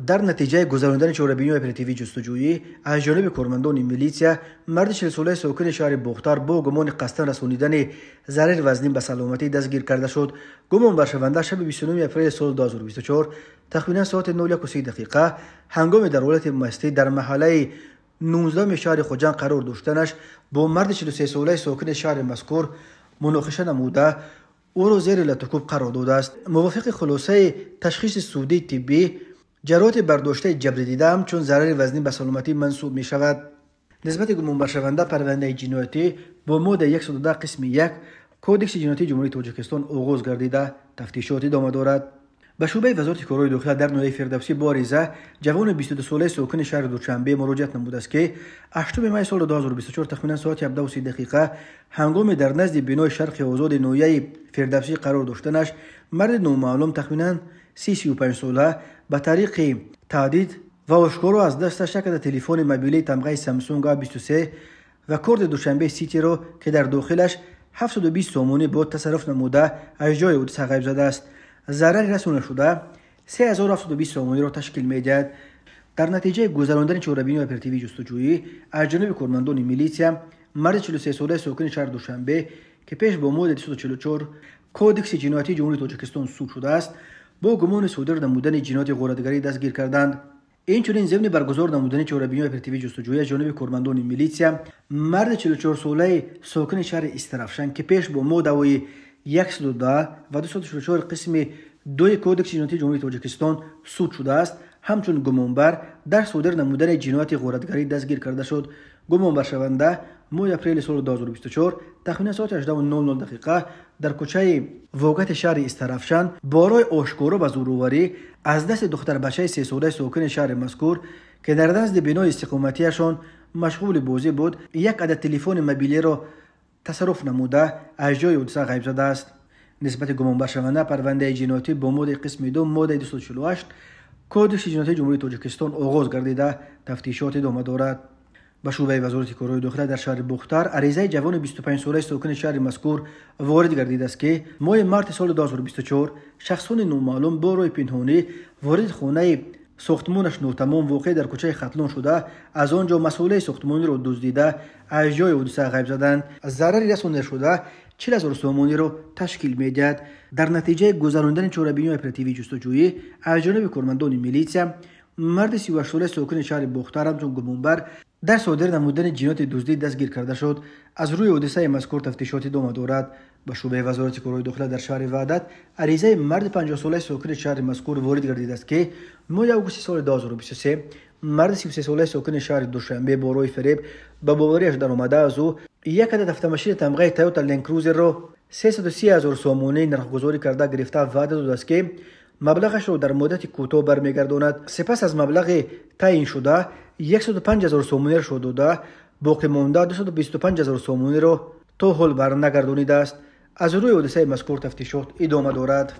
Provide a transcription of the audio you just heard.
در نتیجه گذراندن چهاربینی اپراتیوی جستجویی از جانب کارمندان میلیسیا مرد 40 ساله ساکن شهر بختار با گمان قصداً رسانیدن ضرر وزنی به سلامتی دستگیر کرده شد. گمان بر شونده شب 29 اپریل سال 2024 تقریباً ساعت 01:30 هنگام در حالت مستی در محله 19 شهر خوجند قرار داشتنش با مرد 43 ساله ساکن شهر مذکور مناقشه نموده او را زیر لطکوب قرار داده است. موافق خلاصه تشخیص سودی طبی جراحت برداشته جبری دیده همچون ضرر وزنی به سلامتی منسوب می شود. نسبت گمان بر شونده پرونده جنایتی با ماده 110 قسم 1 کودکس جنایتی جمهوری تاجیکستان آغاز گردیده تفتیشات ادامه دارد. به شعبه وزارت کارهای داخلی در ناحیه فردوسی با عریضه جوان 22 ساله ساکن شهر دوشنبه مراجعت نموده است که 8 می سال 2024 تخمینا ساعت 17:30 هنگام در نزد بنای شرق آزاد ناحیه فردوسی قرار داشتنش مرد نامعلوم تخمینا 35 ساله به طریق تهدید و آشکارا از دستش یک تلفن موبیل تمغه سامسونگ A23 و کارت دوشنبه سیتی را که در داخلش 720 سومونی بود تصرف نموده از جای حادثه غیب زده است. ضرر رسانده شده 3720 سومونی را تشکیل می‌دهد. در نتیجه گذراندن چهاربینی اپراتیوی جستجویی از جانب کارمندان میلیسیا مرد 43 ساله ساکن شهر دوشنبه که پیش با ماده 244 کودکس جنایتی جمهوری تاجیکستان سود شده است با گمان صادر نمودن جنایت غارتگری دستگیر کردند. اینچنین ضمن برگزار نمودن چهاربینی اپراتیوی جستجویی از جانب کارمندان میلیسیا مرد 44 ساله ساکن شهر استرافشن که پیش با ماده 110 و 244 قسم 2 کودکس جنایتی جمهوری تاجیکستان سود شده است همچون گمانبر در صادر نمودن جنایت غارتگری دستگیر کرده شد. گمانبر شونده ماه اپریل سال 2024 تخمین ساعت 18:00 در کوچه واگت شهر استرافشن برای آشکارا و زورآوری از دست دختر بچه 3 ساله ساکن شهر مذکور که در نزد بنای استقامتیشان مشغول بازی بود یک عدد تلفن موبیلی را تصرف نموده از جای حادثه غیب زده است. نسبت گمانبر شونده پرونده جنایتی با ماده قسم 2 ماده 248 کودکس جنایتی جمهوری تاجیکستان آغاز گردیده تفتیشات ادامه دارد. به شعبه وزارت کارهای داخلی در شهر بختار عریضه جوان 25 ساله ساکن شهر مذکور وارد گردیده است که ماه مارس سال 2024 شخصان نامعلوم با راه پنهانی وارد خانه ساختمانش ناتمام واقع در کوچه ختلان شده از آنجا مسئول ساختمان را دزدیده از جای حادثه غیب زدند. ضرری رسانده شده 40,000 سومونی را تشکیل می‌دهد. در نتیجه گذراندن چهاربینی اپراتیوی جستجویی از جانب کارمندان میلیسیا مرد 38 ساله ساکن شهر بختار همچون گمانبر در صادر نمودن جنایت دزدی دستگیر کرده شد. از روی حادثه مذکور تفتیشات ادامه دارد. به شعبه وزارت کارهای داخلی در شهر وحدت عریضه مرد 50 ساله ساکن شهر مذکور وارد گردیده است که ماه آگوست سال 2023 مرد 33 ساله ساکن شهر دوشنبه با راه فریب به باوریش در آمده از او یک عدد автомашин تمغه تویوتا لند کروزر را 330,000 سومونی نرخ‌گذاری کرده گرفته وعده داده است که مبلغش را در مدت کوتاه برمیگرداند. سپس از مبلغ تعیین شده 105,000 سومونی را داده باقی مانده 225,000 سومونی را تا حال برنگردانیده است. از روی حادثه مذکور تفتیشات ادامه دارد.